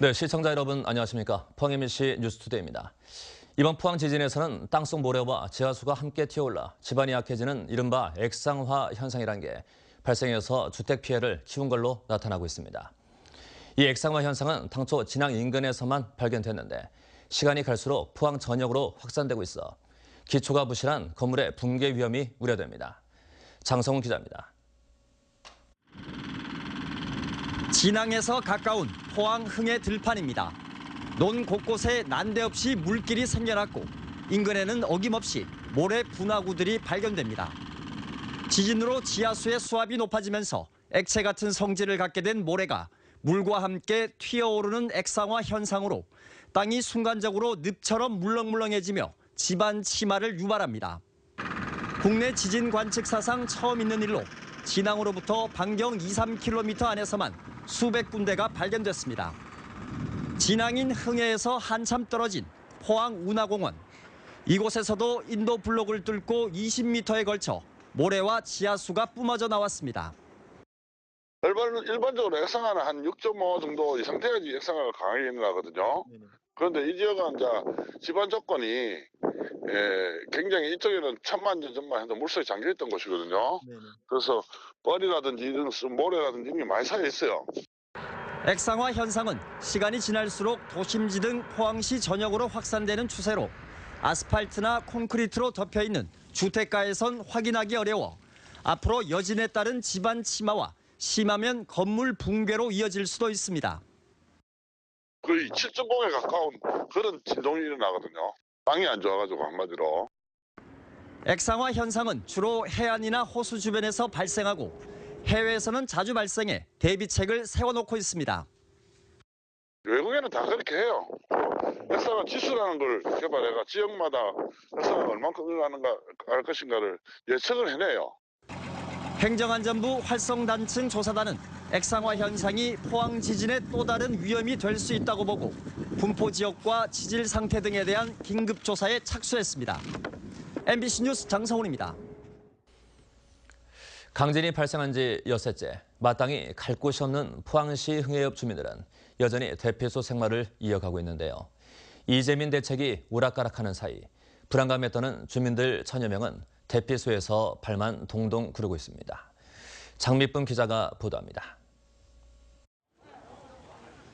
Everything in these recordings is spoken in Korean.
네, 시청자 여러분 안녕하십니까? 포항 MBC 뉴스투데이입니다. 이번 포항 지진에서는 땅속 모래와 지하수가 함께 튀어올라 집안이 약해지는 이른바 액상화 현상이란 게 발생해서 주택 피해를 키운 걸로 나타나고 있습니다. 이 액상화 현상은 당초 진앙 인근에서만 발견됐는데 시간이 갈수록 포항 전역으로 확산되고 있어 기초가 부실한 건물의 붕괴 위험이 우려됩니다. 장성훈 기자입니다. 진앙에서 가까운 포항 흥해 들판입니다. 논 곳곳에 난데없이 물길이 생겨났고 인근에는 어김없이 모래 분화구들이 발견됩니다. 지진으로 지하수의 수압이 높아지면서 액체 같은 성질을 갖게 된 모래가 물과 함께 튀어오르는 액상화 현상으로 땅이 순간적으로 늪처럼 물렁물렁해지며 집안 침하를 유발합니다. 국내 지진 관측 사상 처음 있는 일로 진앙으로부터 반경 2-3km 안에서만 수백 군데가 발견됐습니다. 진앙인 흥해에서 한참 떨어진 포항 운하공원. 이곳에서도 인도 블록을 뚫고 20m에 걸쳐 모래와 지하수가 뿜어져 나왔습니다. 일반적으로 액상화는 한 6.5 정도 이상 돼야지 액상화가 강하게 일어나거든요. 그런데 이 지역은 이제 집안 조건이 굉장히 이쪽에는 천만 년 전만 해도 물속에 잠겨있던 곳이거든요. 그래서 뻘이라든지 이런 모래라든지 이런 게 많이 쌓여 있어요. 액상화 현상은 시간이 지날수록 도심지 등 포항시 전역으로 확산되는 추세로 아스팔트나 콘크리트로 덮여있는 주택가에선 확인하기 어려워 앞으로 여진에 따른 집안 침하와 심하면 건물 붕괴로 이어질 수도 있습니다. 거의 7.0에 가까운 그런 진동이 일어나거든요. 땅이 안 좋아가지고 한마디로. 액상화 현상은 주로 해안이나 호수 주변에서 발생하고 해외에서는 자주 발생해 대비책을 세워놓고 있습니다. 외국에는 다 그렇게 해요. 액상화 지수라는 걸 개발해가 지역마다 액상화가 얼만큼 일어나는가 할 것인가를 예측을 해내요. 행정안전부 활성단층 조사단은 액상화 현상이 포항 지진의 또 다른 위험이 될 수 있다고 보고 분포 지역과 지질 상태 등에 대한 긴급 조사에 착수했습니다. MBC 뉴스 장성훈입니다. 강진이 발생한 지 엿새째, 마땅히 갈 곳이 없는 포항시 흥해읍 주민들은 여전히 대피소 생활을 이어가고 있는데요. 이재민 대책이 오락가락하는 사이 불안감에 떠는 주민들 1000여 명은 대피소에서 발만 동동 구르고 있습니다. 장미쁨 기자가 보도합니다.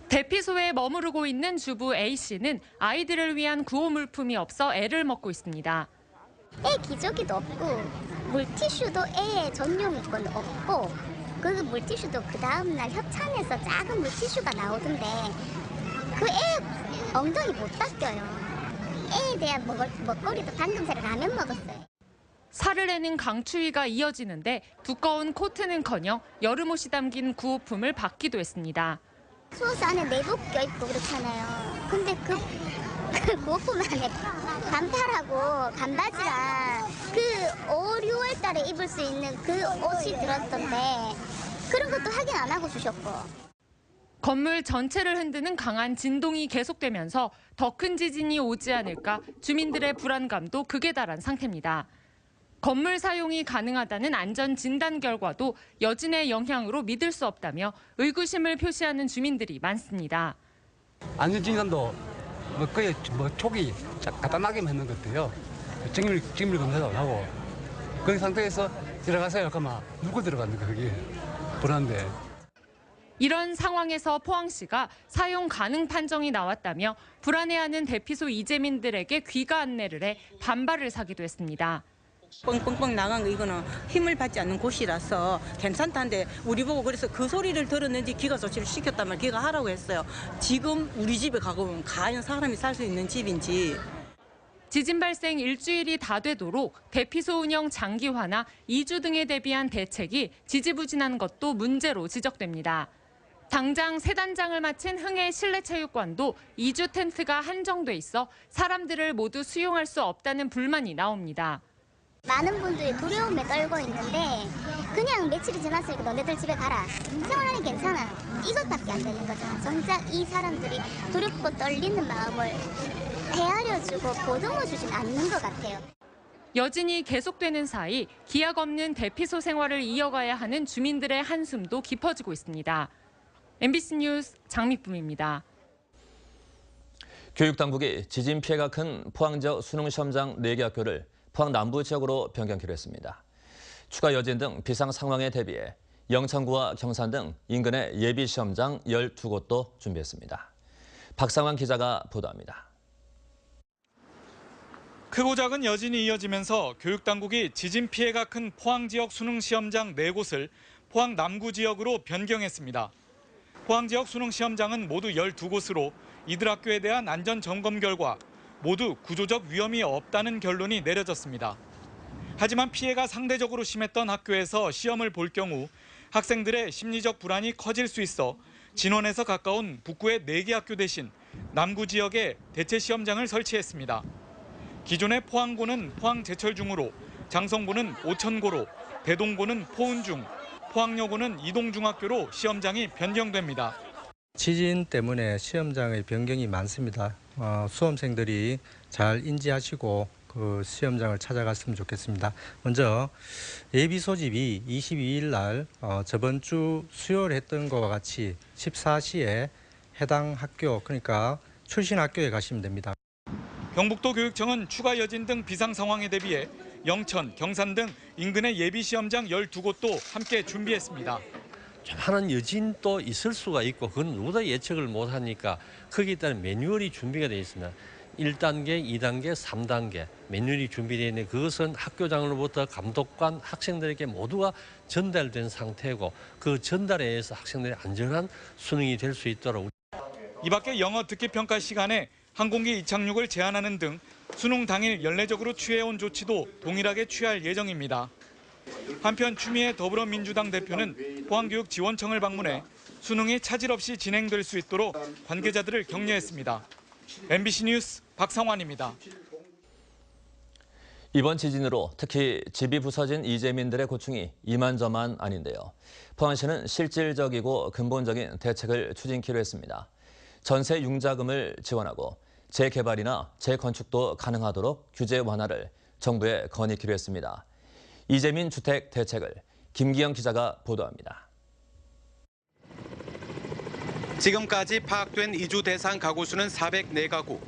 대피소에 머무르고 있는 주부 A씨는 아이들을 위한 구호 물품이 없어 애를 먹고 있습니다. 애 기저귀도 없고 물티슈도 애 전용이 건 없고 그 물티슈도 그 다음날 협찬해서 작은 물티슈가 나오던데 그 애 엉덩이 못 닦여요. 애에 대한 먹거리도 방금 전에 라면 먹었어요. 살을 내는 강추위가 이어지는데 두꺼운 코트는커녕 여름옷이 담긴 구호품을 받기도 했습니다. 수호스 안에 내복 껴입고 그렇잖아요. 근데 그 구호품 안에 반팔하고 반바지랑 그 5, 6월 달에 입을 수 있는 그 옷이 들었던데 그런 것도 확인 안 하고 주셨고. 건물 전체를 흔드는 강한 진동이 계속되면서 더 큰 지진이 오지 않을까 주민들의 불안감도 극에 달한 상태입니다. 건물 사용이 가능하다는 안전 진단 결과도 여진의 영향으로 믿을 수 없다며 의구심을 표시하는 주민들이 많습니다. 안전 진단도 거의 초기 간단하게만 했는 것 같아요. 직물 검사도 하고 그런 상태에서 들어가서요. 그러면 누구 들어갔는가 그게 불안한데. 이런 상황에서 포항시가 사용 가능 판정이 나왔다며 불안해하는 대피소 이재민들에게 귀가 안내를 해 반발을 사기도 했습니다. 뻥뻥뻥 나간 거 이거는 힘을 받지 않는 곳이라서 괜찮다는데 우리 보고 그래서 그 소리를 들었는지 기가 조치를 시켰단 말이에요. 기가 하라고 했어요. 지금 우리 집에 가보면 과연 사람이 살 수 있는 집인지. 지진 발생 일주일이 다 되도록 대피소 운영 장기화나 이주 등에 대비한 대책이 지지부진한 것도 문제로 지적됩니다. 당장 새 단장을 마친 흥해 실내체육관도 2주 텐트가 한정돼 있어 사람들을 모두 수용할 수 없다는 불만이 나옵니다. 많은 분들이 두려움에 떨고 있는데 그냥 며칠이 지났으니까 너네들 집에 가라. 생활하니 괜찮아. 이것밖에 안 되는 거죠. 정작 이 사람들이 두렵고 떨리는 마음을 헤아려주고 보듬어주진 않는 것 같아요. 여진이 계속되는 사이 기약 없는 대피소 생활을 이어가야 하는 주민들의 한숨도 깊어지고 있습니다. MBC 뉴스 장미쁨입니다. 교육당국이 지진 피해가 큰 포항 지역 수능 시험장 4개 학교를 포항 남부 지역으로 변경키로 했습니다. 추가 여진 등 비상 상황에 대비해 영천구와 경산 등 인근의 예비 시험장 12곳도 준비했습니다. 박상환 기자가 보도합니다. 크고 작은 여진이 이어지면서 교육당국이 지진 피해가 큰 포항 지역 수능 시험장 4곳을 포항 남구 지역으로 변경했습니다. 포항 지역 수능 시험장은 모두 12곳으로 이들 학교에 대한 안전 점검 결과 모두 구조적 위험이 없다는 결론이 내려졌습니다. 하지만 피해가 상대적으로 심했던 학교에서 시험을 볼 경우 학생들의 심리적 불안이 커질 수 있어 진원에서 가까운 북구의 4개 학교 대신 남구 지역에 대체 시험장을 설치했습니다. 기존의 포항고는 포항제철중으로, 장성고는 오천고로, 대동고는 포은중, 포항여고는 이동중학교로 시험장이 변경됩니다. 지진 때문에 시험장의 변경이 많습니다. 수험생들이 잘 인지하시고 그 시험장을 찾아갔으면 좋겠습니다. 먼저 예비 소집이 22일 날 저번 주 수요일 했던 것과 같이 14시에 해당 학교, 그러니까 출신 학교에 가시면 됩니다. 경북도 교육청은 추가 여진 등 비상 상황에 대비해 영천, 경산 등 인근의 예비 시험장 12곳도 함께 준비했습니다. 하는 여진도 있을 수가 있고 그건 누구도 예측을 못하니까 거기에 따른 매뉴얼이 준비가 되어 있습니다. 1단계, 2단계, 3단계 매뉴얼이 준비되어 있는데 그것은 학교장으로부터 감독관, 학생들에게 모두가 전달된 상태고 그 전달에 의해서 학생들의 안전한 수능이 될 수 있도록. 이 밖에 영어 듣기 평가 시간에 항공기 이착륙을 제한하는 등 수능 당일 연례적으로 취해온 조치도 동일하게 취할 예정입니다. 한편 추미애 더불어민주당 대표는 포항교육지원청을 방문해 수능이 차질 없이 진행될 수 있도록 관계자들을 격려했습니다. MBC 뉴스 박상환입니다. 이번 지진으로 특히 집이 부서진 이재민들의 고충이 이만저만 아닌데요. 포항시는 실질적이고 근본적인 대책을 추진키로 했습니다. 전세 융자금을 지원하고 재개발이나 재건축도 가능하도록 규제 완화를 정부에 건의키로 했습니다. 이재민 주택 대책을 김기영 기자가 보도합니다. 지금까지 파악된 이주 대상 가구 수는 404가구,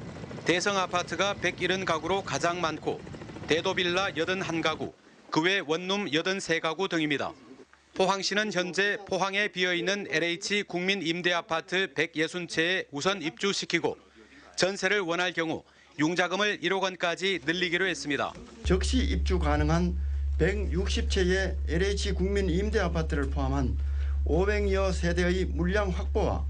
대성 아파트가 170가구로 가장 많고 대도빌라 81가구, 그 외 원룸 83가구 등입니다. 포항시는 현재 포항에 비어있는 LH 국민 임대아파트 160채에 우선 입주시키고 전세를 원할 경우 융자금을 1억 원까지 늘리기로 했습니다. 즉시 입주 가능한 160채의 LH 국민 임대아파트를 포함한 500여 세대의 물량 확보와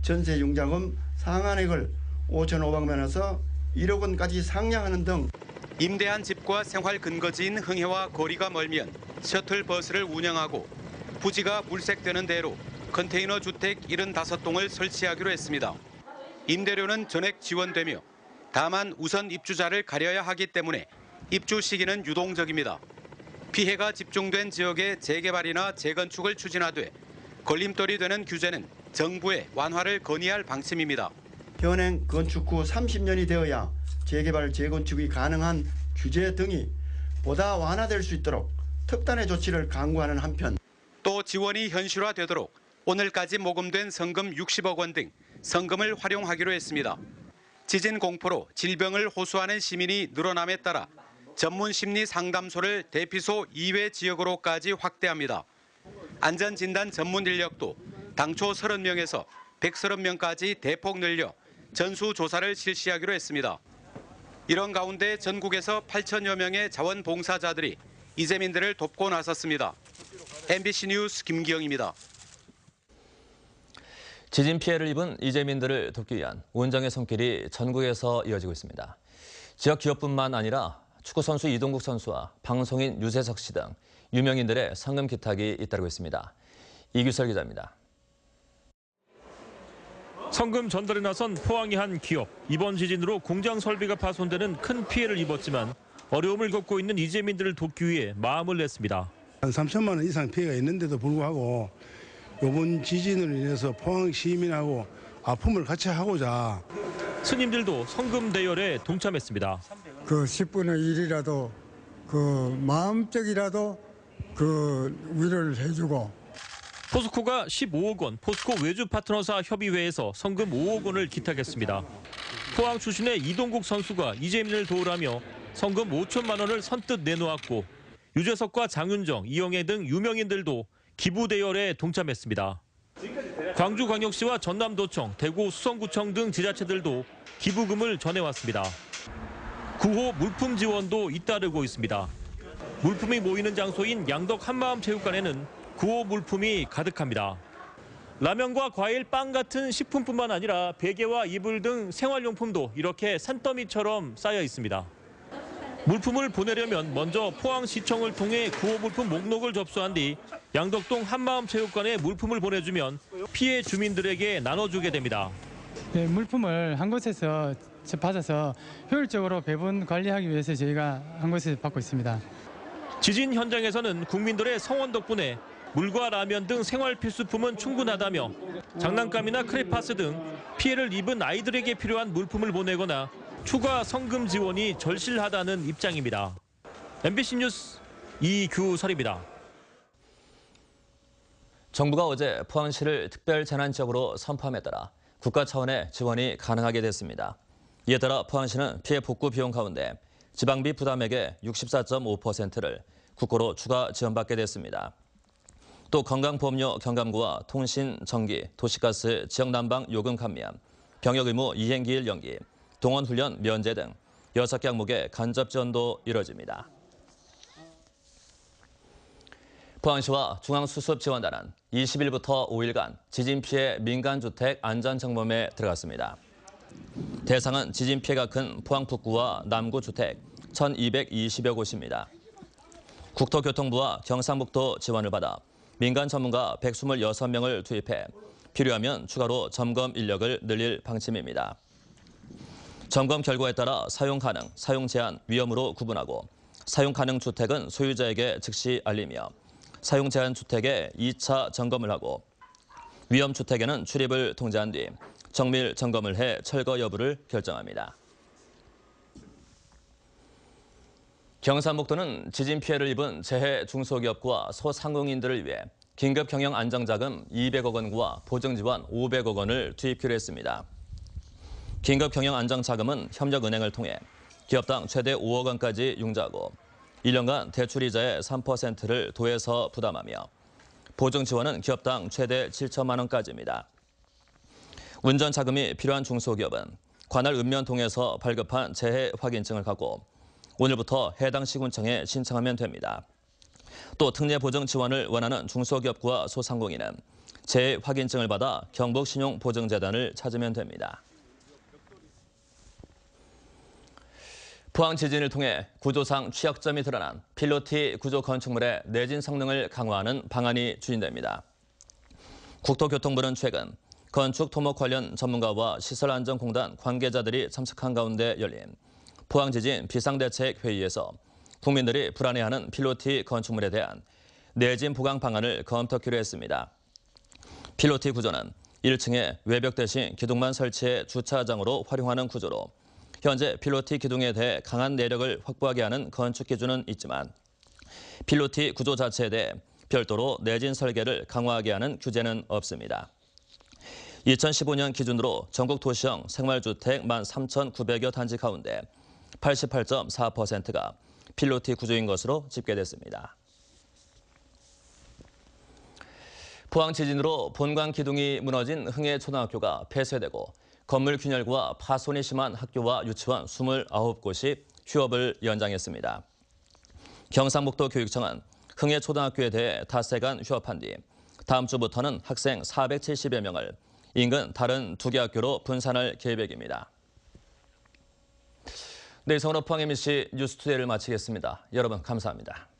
전세 융자금 상한액을 5,500만 원에서 1억 원까지 상향하는 등 임대한 집과 생활 근거지인 흥해와 거리가 멀면 셔틀버스를 운영하고 부지가 물색되는 대로 컨테이너 주택 75동을 설치하기로 했습니다. 임대료는 전액 지원되며 다만 우선 입주자를 가려야 하기 때문에 입주 시기는 유동적입니다. 피해가 집중된 지역의 재개발이나 재건축을 추진하되 걸림돌이 되는 규제는 정부에 완화를 건의할 방침입니다. 현행 건축 후 30년이 되어야 재개발, 재건축이 가능한 규제 등이 보다 완화될 수 있도록 특단의 조치를 강구하는 한편 또 지원이 현실화되도록 오늘까지 모금된 성금 60억 원 등 성금을 활용하기로 했습니다. 지진 공포로 질병을 호소하는 시민이 늘어남에 따라 전문 심리 상담소를 대피소 이외 지역으로까지 확대합니다. 안전진단 전문 인력도 당초 30명에서 130명까지 대폭 늘려 전수조사를 실시하기로 했습니다. 이런 가운데 전국에서 8천여 명의 자원봉사자들이 이재민들을 돕고 나섰습니다. MBC 뉴스 김기영입니다. 지진 피해를 입은 이재민들을 돕기 위한 온정의 손길이 전국에서 이어지고 있습니다. 지역 기업뿐만 아니라 축구선수 이동국 선수와 방송인 유재석 씨 등 유명인들의 성금 기탁이 잇따르고 있습니다. 이규설 기자입니다. 성금 전달에 나선 포항의 한 기업. 이번 지진으로 공장 설비가 파손되는 큰 피해를 입었지만 어려움을 겪고 있는 이재민들을 돕기 위해 마음을 냈습니다. 한 3천만 원 이상 피해가 있는데도 불구하고 이번 지진으로 인해서 포항 시민하고 아픔을 같이 하고자 스님들도 성금 대열에 동참했습니다. 그 10분의 1이라도 그 마음적이라도 그 위로를 해주고. 포스코가 15억 원, 포스코 외주 파트너사 협의회에서 성금 5억 원을 기탁했습니다. 포항 출신의 이동국 선수가 이재민을 도우라며 성금 5천만 원을 선뜻 내놓았고 유재석과 장윤정, 이영애 등 유명인들도 기부 대열에 동참했습니다. 광주광역시와 전남도청, 대구 수성구청 등 지자체들도 기부금을 전해왔습니다. 구호 물품 지원도 잇따르고 있습니다. 물품이 모이는 장소인 양덕 한마음체육관에는 구호 물품이 가득합니다. 라면과 과일, 빵 같은 식품뿐만 아니라 베개와 이불 등 생활용품도 이렇게 산더미처럼 쌓여 있습니다. 물품을 보내려면 먼저 포항시청을 통해 구호 물품 목록을 접수한 뒤 양덕동 한마음체육관에 물품을 보내주면 피해 주민들에게 나눠주게 됩니다. 네, 물품을 한 곳에서 받아서 효율적으로 배분 관리하기 위해서 저희가 한 곳에서 받고 있습니다. 지진 현장에서는 국민들의 성원 덕분에 물과 라면 등 생활 필수품은 충분하다며 장난감이나 크레파스 등 피해를 입은 아이들에게 필요한 물품을 보내거나 추가 성금 지원이 절실하다는 입장입니다. MBC 뉴스 이규설입니다. 정부가 어제 포항시를 특별재난지역으로 선포함에 따라 국가 차원의 지원이 가능하게 됐습니다. 이에 따라 포항시는 피해 복구 비용 가운데 지방비 부담액의 64.5%를 국고로 추가 지원받게 됐습니다. 또 건강보험료 경감구와 통신, 전기, 도시가스, 지역난방 요금 감면, 병역 의무 이행기일 연기, 동원훈련 면제 등 6개 항목의 간접 지원도 이뤄집니다. 포항시와 중앙수습지원단은 20일부터 5일간 지진 피해 민간주택 안전점검에 들어갔습니다. 대상은 지진 피해가 큰 포항 북구와 남구 주택 1,220여 곳입니다. 국토교통부와 경상북도 지원을 받아 민간 전문가 126명을 투입해 필요하면 추가로 점검 인력을 늘릴 방침입니다. 점검 결과에 따라 사용 가능, 사용 제한, 위험으로 구분하고 사용 가능 주택은 소유자에게 즉시 알리며 사용 제한 주택에 2차 점검을 하고 위험 주택에는 출입을 통제한 뒤 정밀 점검을 해 철거 여부를 결정합니다. 경상북도는 지진 피해를 입은 재해 중소기업과 소상공인들을 위해 긴급 경영 안정자금 200억 원과 보증 지원 500억 원을 투입키로 했습니다. 긴급 경영 안정자금은 협력은행을 통해 기업당 최대 5억 원까지 융자하고 1년간 대출이자의 3%를 도에서 부담하며 보증 지원은 기업당 최대 7천만 원까지입니다. 운전 자금이 필요한 중소기업은 관할 읍면동에서 발급한 재해 확인증을 갖고 오늘부터 해당 시군청에 신청하면 됩니다. 또 특례 보증 지원을 원하는 중소기업과 소상공인은 재해 확인증을 받아 경북신용보증재단을 찾으면 됩니다. 포항 지진을 통해 구조상 취약점이 드러난 필로티 구조 건축물의 내진 성능을 강화하는 방안이 추진됩니다. 국토교통부는 최근 건축 토목 관련 전문가와 시설안전공단 관계자들이 참석한 가운데 열린 포항 지진 비상대책 회의에서 국민들이 불안해하는 필로티 건축물에 대한 내진 보강 방안을 검토하기로 했습니다. 필로티 구조는 1층에 외벽 대신 기둥만 설치해 주차장으로 활용하는 구조로 현재 필로티 기둥에 대해 강한 내력을 확보하게 하는 건축 기준은 있지만 필로티 구조 자체에 대해 별도로 내진 설계를 강화하게 하는 규제는 없습니다. 2015년 기준으로 전국 도시형 생활주택 13,900여 단지 가운데 88.4%가 필로티 구조인 것으로 집계됐습니다. 포항 지진으로 본관 기둥이 무너진 흥해초등학교가 폐쇄되고 건물 균열과 파손이 심한 학교와 유치원 29곳이 휴업을 연장했습니다. 경상북도 교육청은 흥해초등학교에 대해 닷새간 휴업한 뒤 다음 주부터는 학생 470여 명을 인근 다른 2개 학교로 분산할 계획입니다. 네, 이상으로 포항 MBC 뉴스투데이를 마치겠습니다. 여러분 감사합니다.